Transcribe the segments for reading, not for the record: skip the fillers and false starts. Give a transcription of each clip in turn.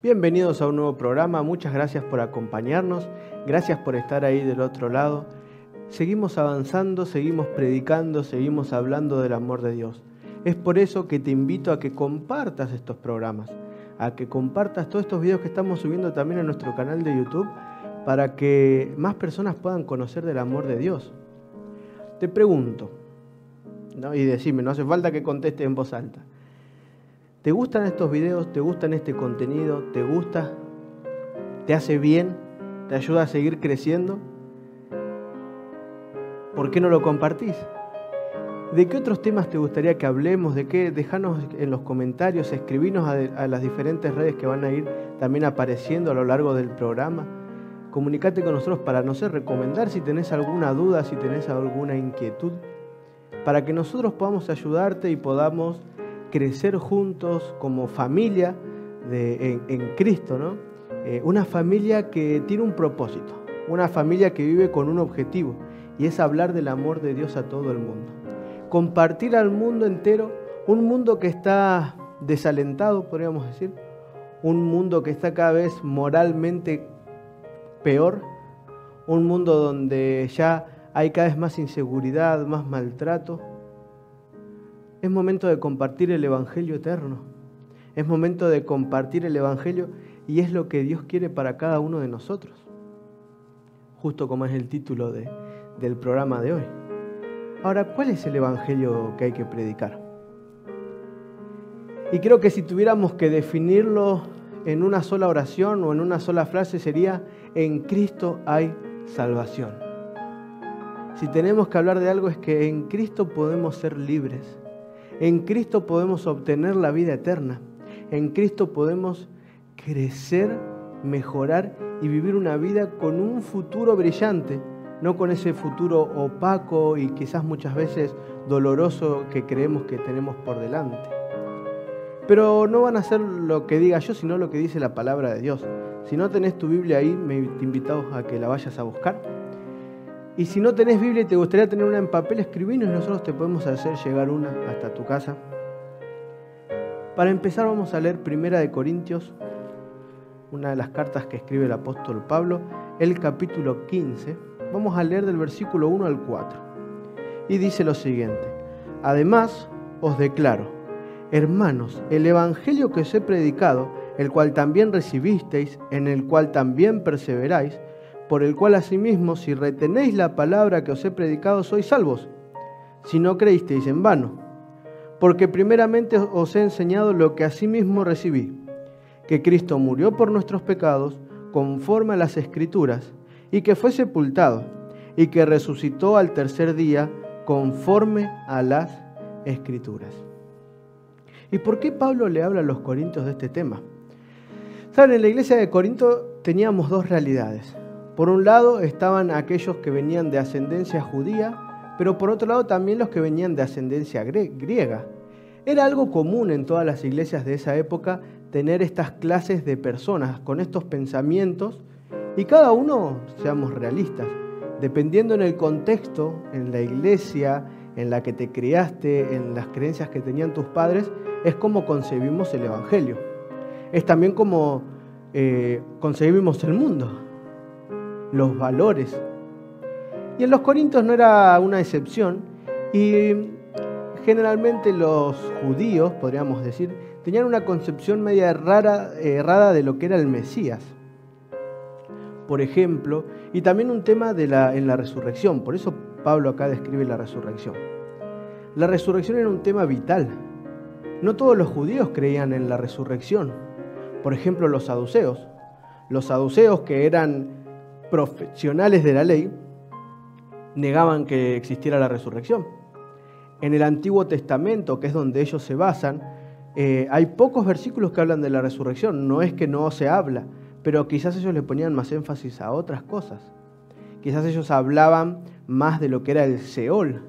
Bienvenidos a un nuevo programa, muchas gracias por acompañarnos, gracias por estar ahí del otro lado. Seguimos avanzando, seguimos predicando, seguimos hablando del amor de Dios. Es por eso que te invito a que compartas estos programas, a que compartas todos estos videos que estamos subiendo también a nuestro canal de YouTube para que más personas puedan conocer del amor de Dios. Te pregunto, ¿no? Y decime, no hace falta que contestes en voz alta. ¿Te gustan estos videos? ¿Te gustan este contenido? ¿Te gusta? ¿Te hace bien? ¿Te ayuda a seguir creciendo? ¿Por qué no lo compartís? ¿De qué otros temas te gustaría que hablemos? ¿De qué? Dejanos en los comentarios, escribinos a las diferentes redes que van a ir también apareciendo a lo largo del programa. Comunicate con nosotros para, no sé, recomendar si tenés alguna duda, si tenés alguna inquietud, para que nosotros podamos ayudarte y podamos crecer juntos como familia en Cristo, ¿no? Una familia que tiene un propósito, una familia que vive con un objetivo, y es hablar del amor de Dios a todo el mundo. Compartir al mundo entero, un mundo que está desalentado, podríamos decir, un mundo que está cada vez moralmente peor, un mundo donde ya hay cada vez más inseguridad, más maltrato. Es momento de compartir el Evangelio eterno. Es momento de compartir el Evangelio y es lo que Dios quiere para cada uno de nosotros. Justo como es el título del programa de hoy. Ahora, ¿cuál es el Evangelio que hay que predicar? Y creo que si tuviéramos que definirlo en una sola oración o en una sola frase sería: en Cristo hay salvación. Si tenemos que hablar de algo es que en Cristo podemos ser libres. En Cristo podemos obtener la vida eterna. En Cristo podemos crecer, mejorar y vivir una vida con un futuro brillante, no con ese futuro opaco y quizás muchas veces doloroso que creemos que tenemos por delante. Pero no van a ser lo que diga yo, sino lo que dice la palabra de Dios. Si no tenés tu Biblia ahí, te invito a que la vayas a buscar. Y si no tenés Biblia y te gustaría tener una en papel, escribinos y nosotros te podemos hacer llegar una hasta tu casa. Para empezar vamos a leer 1 Corintios, una de las cartas que escribe el apóstol Pablo, el capítulo 15. Vamos a leer del versículo 1 al 4. Y dice lo siguiente: además os declaro, hermanos, el evangelio que os he predicado, el cual también recibisteis, en el cual también perseveráis, por el cual asimismo, si retenéis la palabra que os he predicado, sois salvos, si no creísteis en vano. Porque primeramente os he enseñado lo que asimismo recibí, que Cristo murió por nuestros pecados, conforme a las Escrituras, y que fue sepultado, y que resucitó al tercer día, conforme a las Escrituras. ¿Y por qué Pablo le habla a los corintios de este tema? Saben, en la iglesia de Corinto teníamos dos realidades. Por un lado estaban aquellos que venían de ascendencia judía, pero por otro lado también los que venían de ascendencia griega. Era algo común en todas las iglesias de esa época tener estas clases de personas con estos pensamientos, y cada uno, seamos realistas, dependiendo en el contexto, en la iglesia en la que te criaste, en las creencias que tenían tus padres, es como concebimos el Evangelio. Es también como concebimos el mundo, los valores. Y en los corintios no era una excepción, y generalmente los judíos, podríamos decir, tenían una concepción media errada de lo que era el Mesías, por ejemplo, y también un tema en la resurrección. Por eso Pablo acá describe la resurrección. La resurrección era un tema vital. No todos los judíos creían en la resurrección. Por ejemplo, los saduceos. Los saduceos, que eran profesionales de la ley, negaban que existiera la resurrección. En el Antiguo Testamento, que es donde ellos se basan, hay pocos versículos que hablan de la resurrección. No es que no se habla, pero quizás ellos le ponían más énfasis a otras cosas. Quizás ellos hablaban más de lo que era el Seol,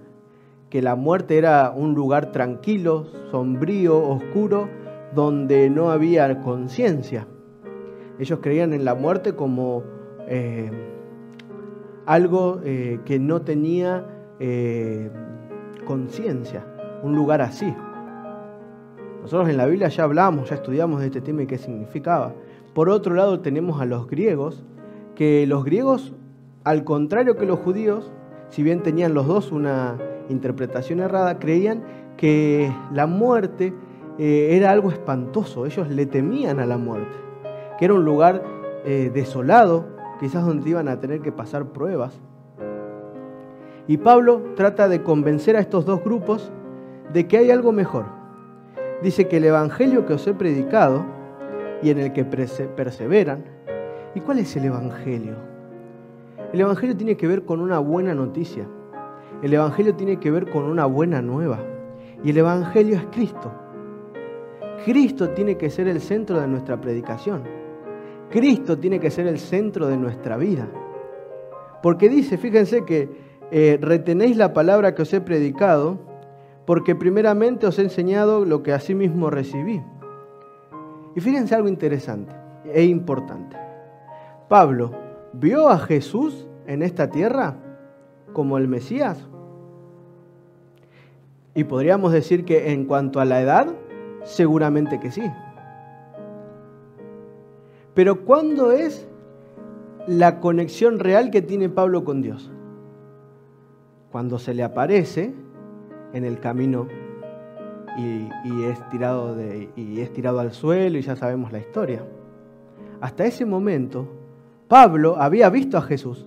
que la muerte era un lugar tranquilo, sombrío, oscuro, donde no había conciencia. Ellos creían en la muerte como algo que no tenía conciencia, un lugar así. Nosotros en la Biblia ya hablamos, ya estudiamos de este tema y qué significaba. Por otro lado tenemos a los griegos, que los griegos, al contrario que los judíos, si bien tenían los dos una interpretación errada, creían que la muerte era algo espantoso. Ellos le temían a la muerte, que era un lugar desolado, quizás donde iban a tener que pasar pruebas. Y Pablo trata de convencer a estos dos grupos de que hay algo mejor. Dice que el evangelio que os he predicado y en el que perseveran. ¿Y cuál es el evangelio? El evangelio tiene que ver con una buena noticia. El evangelio tiene que ver con una buena nueva. Y el evangelio es Cristo. Cristo tiene que ser el centro de nuestra predicación. Cristo tiene que ser el centro de nuestra vida. Porque dice, fíjense que retenéis la palabra que os he predicado, porque primeramente os he enseñado lo que asimismo recibí. Y fíjense algo interesante e importante. Pablo vio a Jesús en esta tierra como el Mesías. Y podríamos decir que en cuanto a la edad, seguramente que sí. Pero ¿cuándo es la conexión real que tiene Pablo con Dios? Cuando se le aparece en el camino y es tirado al suelo y ya sabemos la historia. Hasta ese momento, Pablo había visto a Jesús,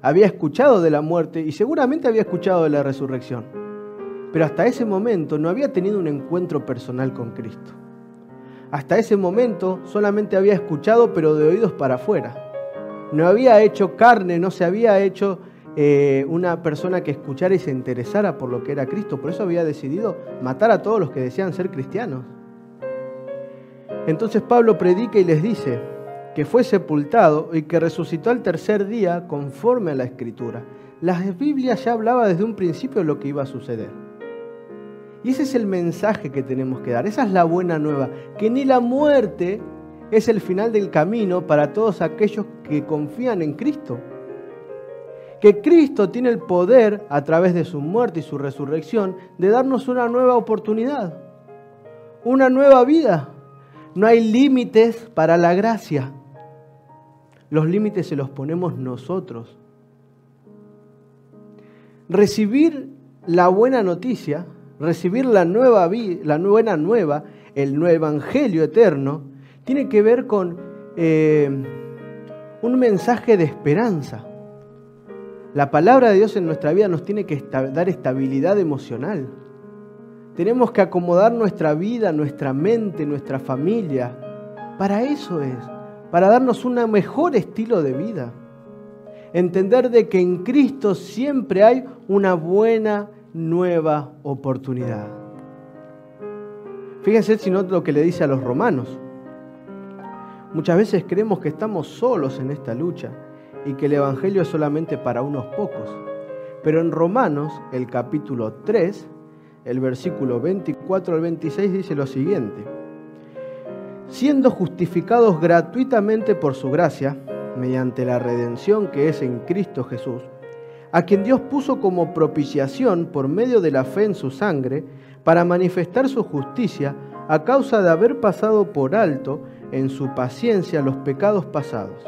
había escuchado de la muerte y seguramente había escuchado de la resurrección. Pero hasta ese momento no había tenido un encuentro personal con Cristo. Hasta ese momento solamente había escuchado, pero de oídos para afuera. No había hecho carne, no se había hecho una persona que escuchara y se interesara por lo que era Cristo. Por eso había decidido matar a todos los que decían ser cristianos. Entonces Pablo predica y les dice que fue sepultado y que resucitó al tercer día conforme a la Escritura. La Biblia ya hablaba desde un principio de lo que iba a suceder. Y ese es el mensaje que tenemos que dar. Esa es la buena nueva, que ni la muerte es el final del camino para todos aquellos que confían en Cristo. Que Cristo tiene el poder, a través de su muerte y su resurrección, de darnos una nueva oportunidad, una nueva vida. No hay límites para la gracia. Los límites se los ponemos nosotros. Recibir la buena noticia, recibir la buena nueva, el nuevo evangelio eterno, tiene que ver con un mensaje de esperanza. La palabra de Dios en nuestra vida nos tiene que dar estabilidad emocional. Tenemos que acomodar nuestra vida, nuestra mente, nuestra familia. Para eso es, para darnos un mejor estilo de vida. Entender de que en Cristo siempre hay una buena nueva oportunidad. Fíjense si no lo que le dice a los romanos. Muchas veces creemos que estamos solos en esta lucha y que el evangelio es solamente para unos pocos. Pero en Romanos, el capítulo 3, el versículo 24 al 26 dice lo siguiente: siendo justificados gratuitamente por su gracia, mediante la redención que es en Cristo Jesús, a quien Dios puso como propiciación por medio de la fe en su sangre, para manifestar su justicia a causa de haber pasado por alto en su paciencia los pecados pasados,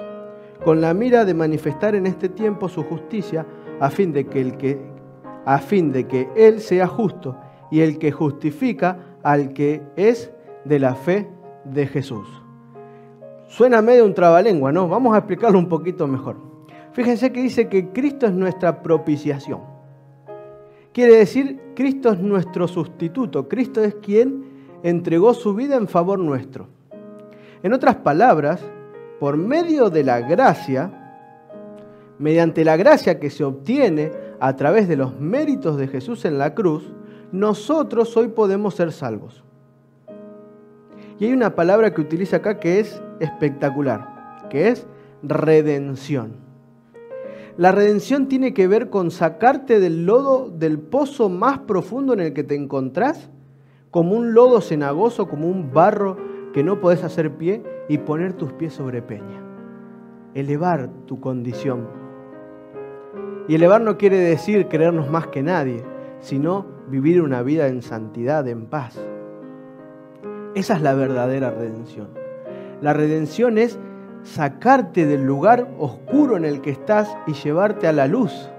con la mira de manifestar en este tiempo su justicia, a fin de que Él sea justo y el que justifica al que es de la fe de Jesús. Suena medio un trabalengua, ¿no? Vamos a explicarlo un poquito mejor. Fíjense que dice que Cristo es nuestra propiciación. Quiere decir, Cristo es nuestro sustituto. Cristo es quien entregó su vida en favor nuestro. En otras palabras, por medio de la gracia, mediante la gracia que se obtiene a través de los méritos de Jesús en la cruz, nosotros hoy podemos ser salvos. Y hay una palabra que utiliza acá que es espectacular, que es redención. La redención tiene que ver con sacarte del lodo, del pozo más profundo en el que te encontrás, como un lodo cenagoso, como un barro que no podés hacer pie, y poner tus pies sobre peña. Elevar tu condición. Y elevar no quiere decir creernos más que nadie, sino vivir una vida en santidad, en paz. Esa es la verdadera redención. La redención es sacarte del lugar oscuro en el que estás y llevarte a la luz.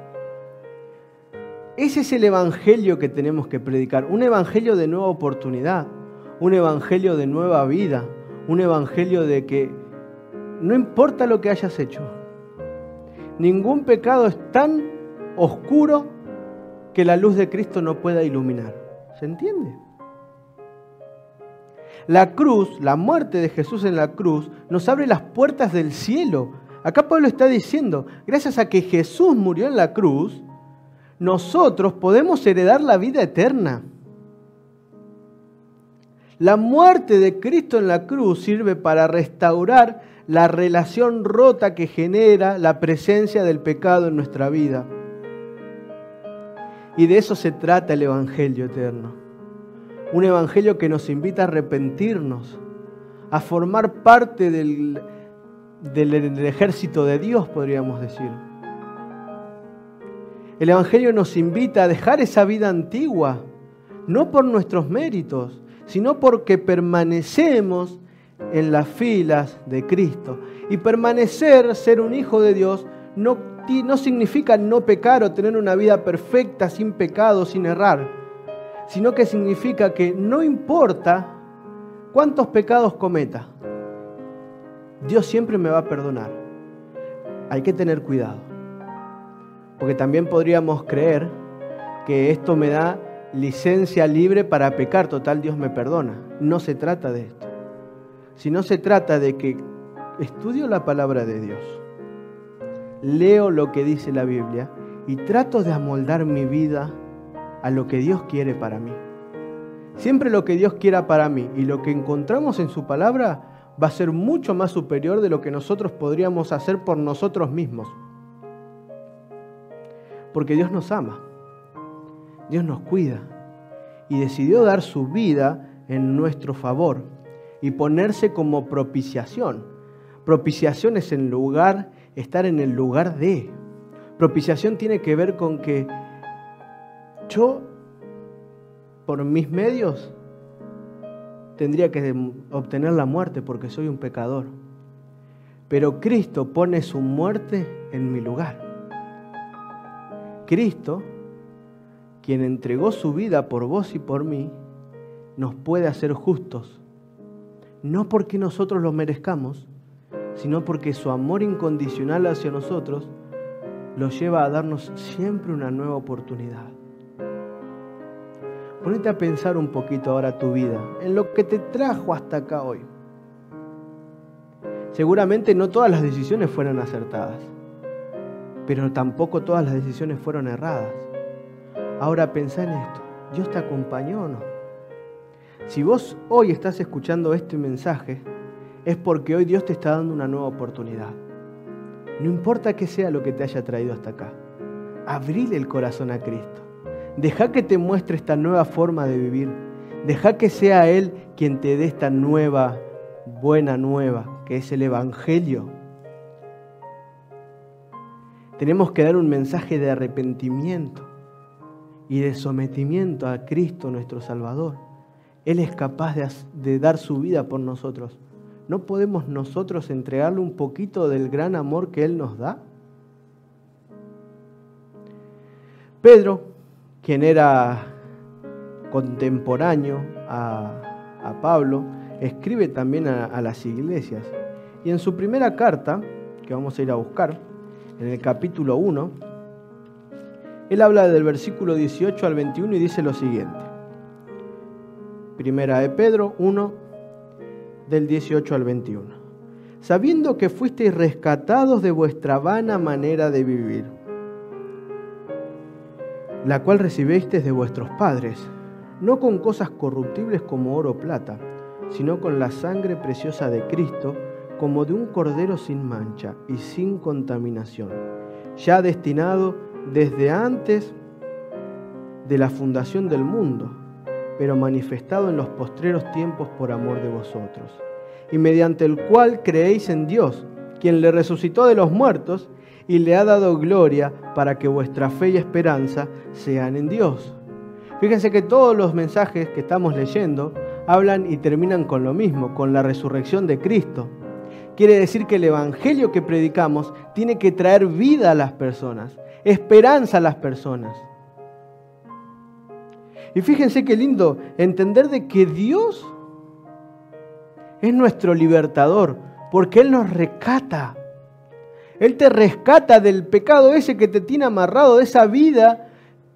Ese es el evangelio que tenemos que predicar, un evangelio de nueva oportunidad, un evangelio de nueva vida, un evangelio de que no importa lo que hayas hecho, ningún pecado es tan oscuro que la luz de Cristo no pueda iluminar. ¿Se entiende? La cruz, la muerte de Jesús en la cruz, nos abre las puertas del cielo. Acá Pablo está diciendo, gracias a que Jesús murió en la cruz, nosotros podemos heredar la vida eterna. La muerte de Cristo en la cruz sirve para restaurar la relación rota que genera la presencia del pecado en nuestra vida. Y de eso se trata el Evangelio eterno. Un Evangelio que nos invita a arrepentirnos, a formar parte del ejército de Dios, podríamos decir. El Evangelio nos invita a dejar esa vida antigua, no por nuestros méritos, sino porque permanecemos en las filas de Cristo. Y permanecer, ser un hijo de Dios, no significa no pecar o tener una vida perfecta, sin pecado, sin errar, sino que significa que no importa cuántos pecados cometa, Dios siempre me va a perdonar. Hay que tener cuidado. Porque también podríamos creer que esto me da licencia libre para pecar, total Dios me perdona. No se trata de esto, sino se trata de que estudio la palabra de Dios, leo lo que dice la Biblia y trato de amoldar mi vida a lo que Dios quiere para mí. Siempre lo que Dios quiera para mí y lo que encontramos en su palabra va a ser mucho más superior de lo que nosotros podríamos hacer por nosotros mismos. Porque Dios nos ama, Dios nos cuida y decidió dar su vida en nuestro favor y ponerse como propiciación. Propiciación es estar en el lugar de. Propiciación tiene que ver con que yo, por mis medios, tendría que obtener la muerte porque soy un pecador. Pero Cristo pone su muerte en mi lugar. Cristo, quien entregó su vida por vos y por mí, nos puede hacer justos. No porque nosotros lo merezcamos, sino porque su amor incondicional hacia nosotros los lleva a darnos siempre una nueva oportunidad. Ponete a pensar un poquito ahora tu vida, en lo que te trajo hasta acá hoy. Seguramente no todas las decisiones fueron acertadas, pero tampoco todas las decisiones fueron erradas. Ahora pensá en esto, ¿Dios te acompañó o no? Si vos hoy estás escuchando este mensaje, es porque hoy Dios te está dando una nueva oportunidad. No importa qué sea lo que te haya traído hasta acá, abrile el corazón a Cristo. Deja que te muestre esta nueva forma de vivir. Deja que sea Él quien te dé esta nueva, buena nueva, que es el Evangelio. Tenemos que dar un mensaje de arrepentimiento y de sometimiento a Cristo nuestro Salvador. Él es capaz de dar su vida por nosotros. ¿No podemos nosotros entregarle un poquito del gran amor que Él nos da? Pedro, quien era contemporáneo a Pablo, escribe también a las iglesias. Y en su primera carta, que vamos a ir a buscar, en el capítulo 1, él habla del versículo 18 al 21 y dice lo siguiente. Primera de Pedro 1, del 18 al 21. Sabiendo que fuisteis rescatados de vuestra vana manera de vivir, la cual recibisteis de vuestros padres, no con cosas corruptibles como oro o plata, sino con la sangre preciosa de Cristo, como de un cordero sin mancha y sin contaminación, ya destinado desde antes de la fundación del mundo, pero manifestado en los postreros tiempos por amor de vosotros, y mediante el cual creéis en Dios, quien le resucitó de los muertos y le ha dado gloria para que vuestra fe y esperanza sean en Dios. Fíjense que todos los mensajes que estamos leyendo hablan y terminan con lo mismo, con la resurrección de Cristo. Quiere decir que el evangelio que predicamos tiene que traer vida a las personas, esperanza a las personas. Y fíjense qué lindo entender de que Dios es nuestro libertador, porque Él nos rescata. Él te rescata del pecado ese que te tiene amarrado, de esa vida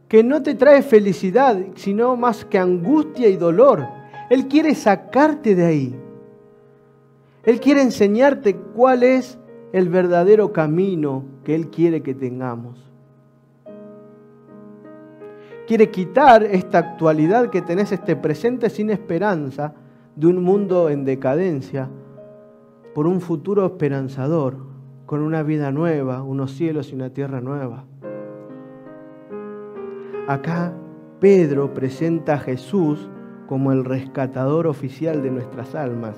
que no te trae felicidad, sino más que angustia y dolor. Él quiere sacarte de ahí. Él quiere enseñarte cuál es el verdadero camino que Él quiere que tengamos. Quiere quitar esta actualidad que tenés, este presente sin esperanza, de un mundo en decadencia, por un futuro esperanzador, con una vida nueva, unos cielos y una tierra nueva. Acá Pedro presenta a Jesús como el rescatador oficial de nuestras almas.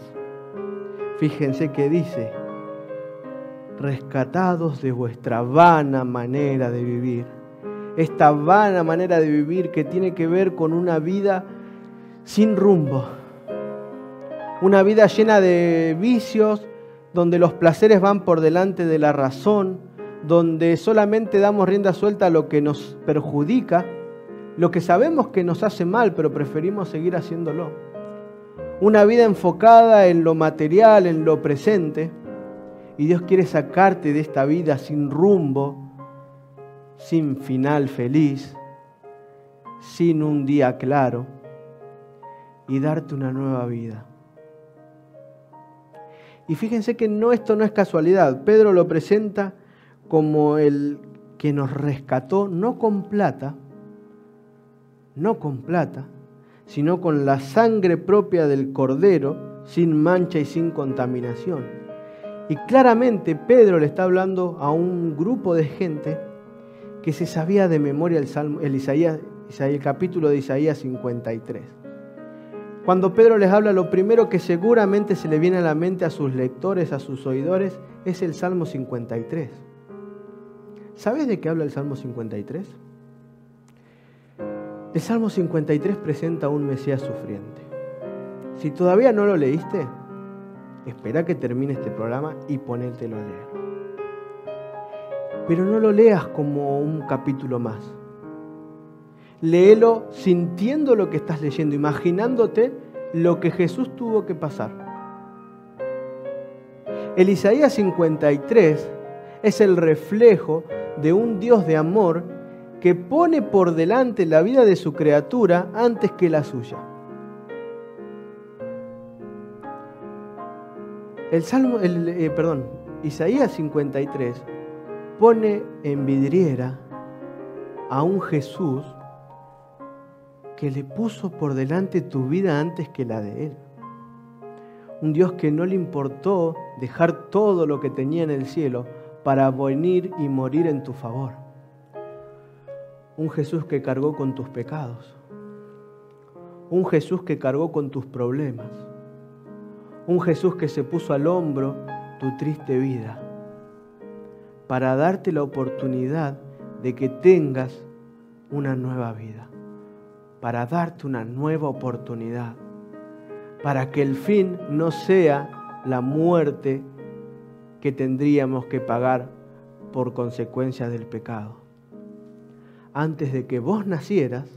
Fíjense que dice: rescatados de vuestra vana manera de vivir. Esta vana manera de vivir que tiene que ver con una vida sin rumbo. Una vida llena de vicios, donde los placeres van por delante de la razón, donde solamente damos rienda suelta a lo que nos perjudica, lo que sabemos que nos hace mal, pero preferimos seguir haciéndolo. Una vida enfocada en lo material, en lo presente, y Dios quiere sacarte de esta vida sin rumbo, sin final feliz, sin un día claro, y darte una nueva vida. Y fíjense que esto no es casualidad. Pedro lo presenta como el que nos rescató, no con plata, sino con la sangre propia del Cordero, sin mancha y sin contaminación. Y claramente Pedro le está hablando a un grupo de gente que se sabía de memoria el capítulo de Isaías 53. Cuando Pedro les habla, lo primero que seguramente se le viene a la mente a sus lectores, a sus oidores, es el Salmo 53. ¿Sabes de qué habla el Salmo 53? El Salmo 53 presenta a un Mesías sufriente. Si todavía no lo leíste, espera que termine este programa y ponételo a leer. Pero no lo leas como un capítulo más. Léelo sintiendo lo que estás leyendo, imaginándote lo que Jesús tuvo que pasar. El Isaías 53 es el reflejo de un Dios de amor que pone por delante la vida de su criatura antes que la suya. Isaías 53 pone en vidriera a un Jesús que le puso por delante tu vida antes que la de Él. Un Dios que no le importó dejar todo lo que tenía en el cielo para venir y morir en tu favor. Un Jesús que cargó con tus pecados. Un Jesús que cargó con tus problemas. Un Jesús que se puso al hombro tu triste vida para darte la oportunidad de que tengas una nueva vida, para darte una nueva oportunidad, para que el fin no sea la muerte que tendríamos que pagar por consecuencia del pecado. Antes de que vos nacieras,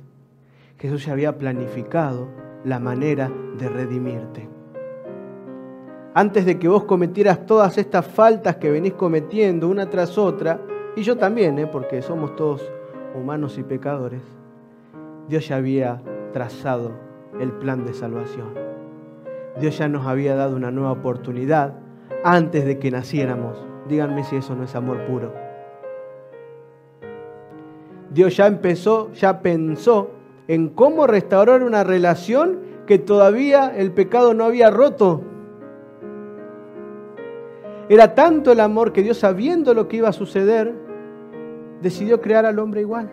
Jesús ya había planificado la manera de redimirte. Antes de que vos cometieras todas estas faltas que venís cometiendo una tras otra, y yo también, porque somos todos humanos y pecadores, Dios ya había trazado el plan de salvación. Dios ya nos había dado una nueva oportunidad antes de que naciéramos. Díganme si eso no es amor puro. Dios ya pensó en cómo restaurar una relación que todavía el pecado no había roto. Era tanto el amor que Dios, sabiendo lo que iba a suceder, decidió crear al hombre igual.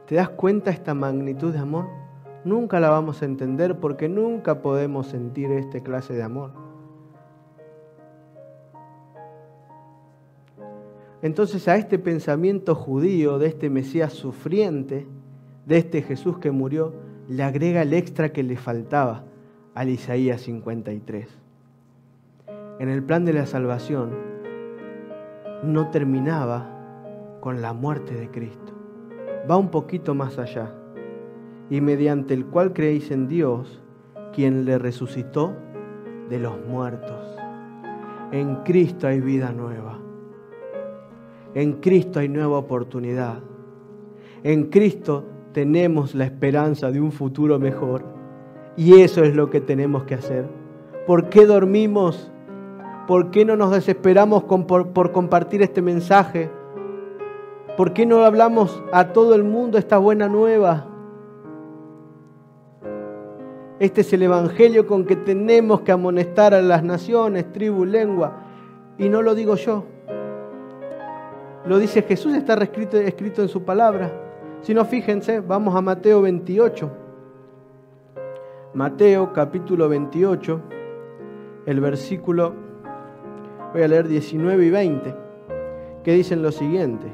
¿Te das cuenta esta magnitud de amor? Nunca la vamos a entender porque nunca podemos sentir esta clase de amor. Entonces a este pensamiento judío, de este Mesías sufriente, de este Jesús que murió, le agrega el extra que le faltaba al Isaías 53. En el plan de la salvación no terminaba con la muerte de Cristo. Va un poquito más allá. Y mediante el cual creéis en Dios, quien le resucitó de los muertos. En Cristo hay vida nueva. En Cristo hay nueva oportunidad. En Cristo tenemos la esperanza de un futuro mejor. Y eso es lo que tenemos que hacer. ¿Por qué dormimos? ¿Por qué no nos desesperamos por compartir este mensaje? ¿Por qué no hablamos a todo el mundo esta buena nueva? Este es el Evangelio con que tenemos que amonestar a las naciones, tribu, lengua. Y no lo digo yo. Lo dice Jesús, está escrito en su palabra. Si no, fíjense, vamos a Mateo 28. Mateo capítulo 28, el versículo, voy a leer 19 y 20, que dicen lo siguiente.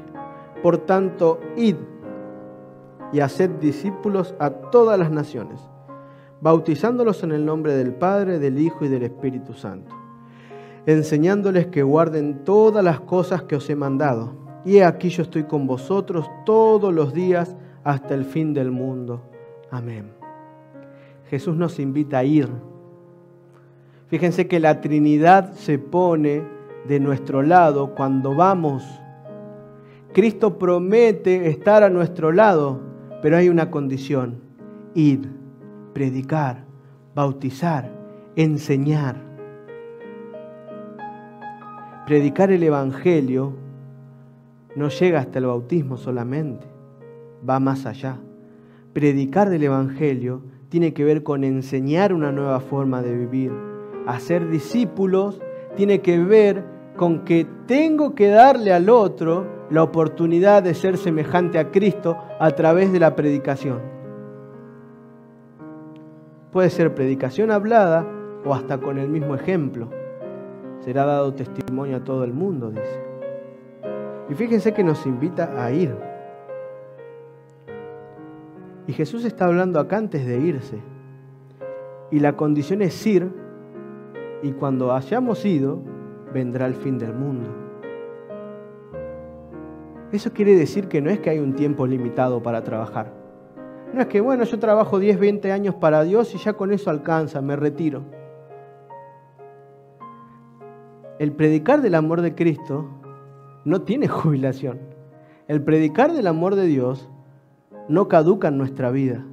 Por tanto, id y haced discípulos a todas las naciones, bautizándolos en el nombre del Padre, del Hijo y del Espíritu Santo, enseñándoles que guarden todas las cosas que os he mandado. Y he aquí yo estoy con vosotros todos los días hasta el fin del mundo. Amén. Jesús nos invita a ir. Fíjense que la Trinidad se pone de nuestro lado cuando vamos. Cristo promete estar a nuestro lado, pero hay una condición: ir, predicar, bautizar, enseñar. Predicar el Evangelio no llega hasta el bautismo solamente, va más allá. Predicar del Evangelio tiene que ver con enseñar una nueva forma de vivir. Hacer discípulos tiene que ver con que tengo que darle al otro la oportunidad de ser semejante a Cristo a través de la predicación. Puede ser predicación hablada o hasta con el mismo ejemplo. Será dado testimonio a todo el mundo, dice. Y fíjense que nos invita a ir. Y Jesús está hablando acá antes de irse. Y la condición es ir, y cuando hayamos ido, vendrá el fin del mundo. Eso quiere decir que no es que hay un tiempo limitado para trabajar. No es que, bueno, yo trabajo 10, 20 años para Dios y ya con eso alcanza, me retiro. El predicar del amor de Cristo no tiene jubilación. El predicar del amor de Dios no caduca en nuestra vida.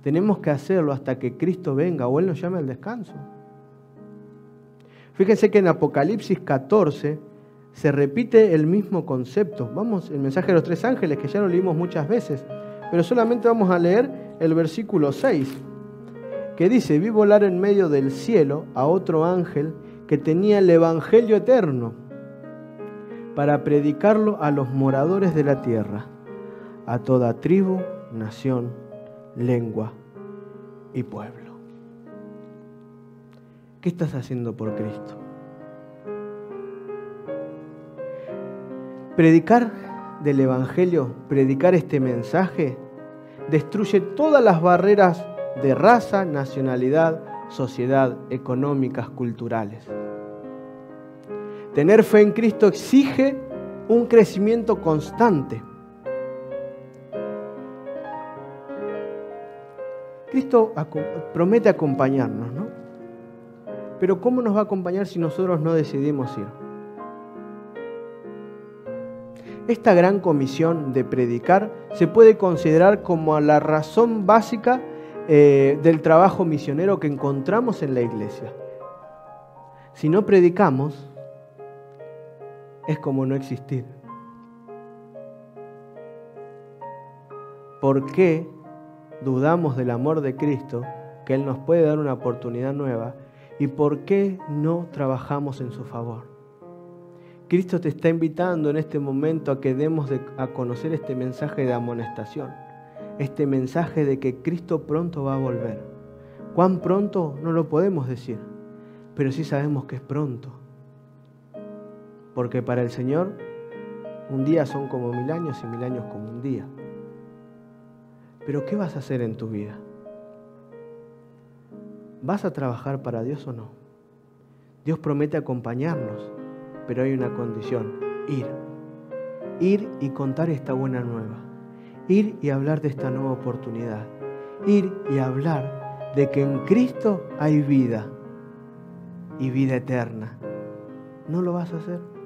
Tenemos que hacerlo hasta que Cristo venga o Él nos llame al descanso. Fíjense que en Apocalipsis 14 se repite el mismo concepto. Vamos, el mensaje de los 3 ángeles, que ya lo leímos muchas veces, pero solamente vamos a leer el versículo 6, que dice: vi volar en medio del cielo a otro ángel que tenía el Evangelio eterno para predicarlo a los moradores de la tierra, a toda tribu, nación, lengua y pueblo. ¿Qué estás haciendo por Cristo? Predicar del Evangelio, predicar este mensaje, destruye todas las barreras de raza, nacionalidad, sociedad, económicas, culturales. Tener fe en Cristo exige un crecimiento constante. Cristo promete acompañarnos, ¿no? Pero ¿cómo nos va a acompañar si nosotros no decidimos ir? Esta gran comisión de predicar se puede considerar como la razón básica del trabajo misionero que encontramos en la iglesia. Si no predicamos, es como no existir. ¿Por qué dudamos del amor de Cristo, que Él nos puede dar una oportunidad nueva? ¿Y por qué no trabajamos en su favor? Cristo te está invitando en este momento a que demos a conocer este mensaje de amonestación, este mensaje de que Cristo pronto va a volver. ¿Cuán pronto? No lo podemos decir, pero sí sabemos que es pronto. Porque para el Señor, un día son como 1000 años y 1000 años como un día. Pero ¿qué vas a hacer en tu vida? ¿vas a trabajar para Dios o no? Dios promete acompañarnos, pero hay una condición: ir. Ir y contar esta buena nueva. Ir y hablar de esta nueva oportunidad. Ir y hablar de que en Cristo hay vida y vida eterna. ¿No lo vas a hacer?